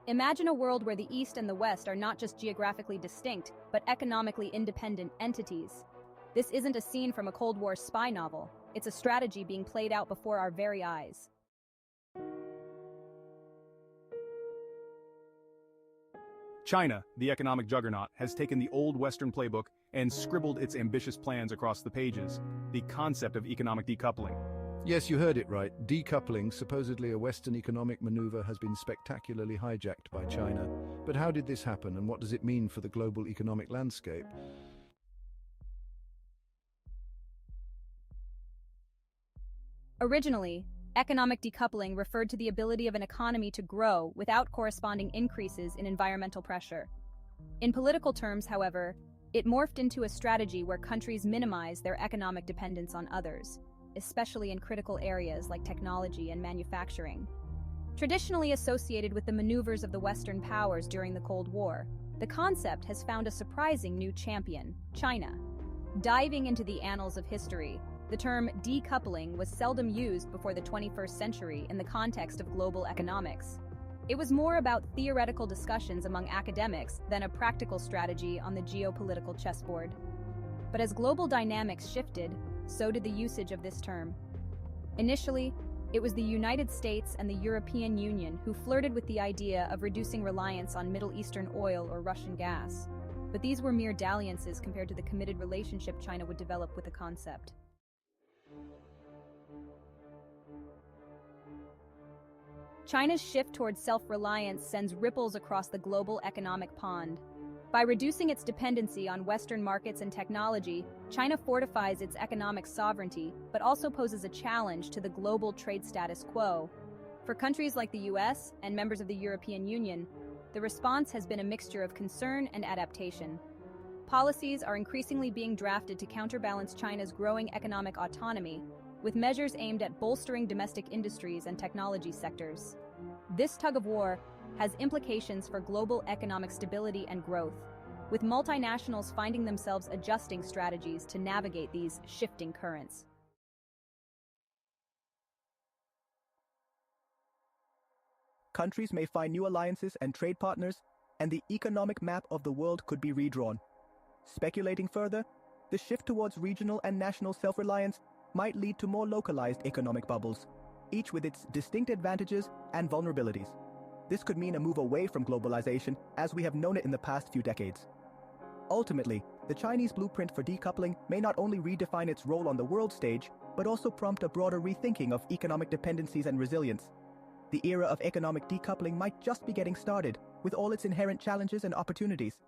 Imagine a world where the East and the West are not just geographically distinct, but economically independent entities. This isn't a scene from a Cold War spy novel. It's a strategy being played out before our very eyes. China, the economic juggernaut, has taken the old Western playbook and scribbled its ambitious plans across the pages, the concept of economic decoupling. Yes, you heard it right. Decoupling, supposedly a Western economic maneuver, has been spectacularly hijacked by China. But how did this happen, and what does it mean for the global economic landscape? Originally, economic decoupling referred to the ability of an economy to grow without corresponding increases in environmental pressure. In political terms, however, it morphed into a strategy where countries minimize their economic dependence on others, especially in critical areas like technology and manufacturing. Traditionally associated with the maneuvers of the Western powers during the Cold War, the concept has found a surprising new champion, China. Diving into the annals of history, the term decoupling was seldom used before the 21st century in the context of global economics. It was more about theoretical discussions among academics than a practical strategy on the geopolitical chessboard. But as global dynamics shifted, so did the usage of this term. Initially, it was the United States and the European Union who flirted with the idea of reducing reliance on Middle Eastern oil or Russian gas. But these were mere dalliances compared to the committed relationship China would develop with the concept. China's shift towards self-reliance sends ripples across the global economic pond. By reducing its dependency on Western markets and technology, China fortifies its economic sovereignty, but also poses a challenge to the global trade status quo. For countries like the US and members of the European Union, the response has been a mixture of concern and adaptation. Policies are increasingly being drafted to counterbalance China's growing economic autonomy, with measures aimed at bolstering domestic industries and technology sectors. This tug-of-war has implications for global economic stability and growth, with multinationals finding themselves adjusting strategies to navigate these shifting currents. Countries may find new alliances and trade partners, and the economic map of the world could be redrawn. Speculating further, the shift towards regional and national self-reliance might lead to more localized economic bubbles, each with its distinct advantages and vulnerabilities. This could mean a move away from globalization as we have known it in the past few decades. Ultimately, the Chinese blueprint for decoupling may not only redefine its role on the world stage, but also prompt a broader rethinking of economic dependencies and resilience. The era of economic decoupling might just be getting started, with all its inherent challenges and opportunities.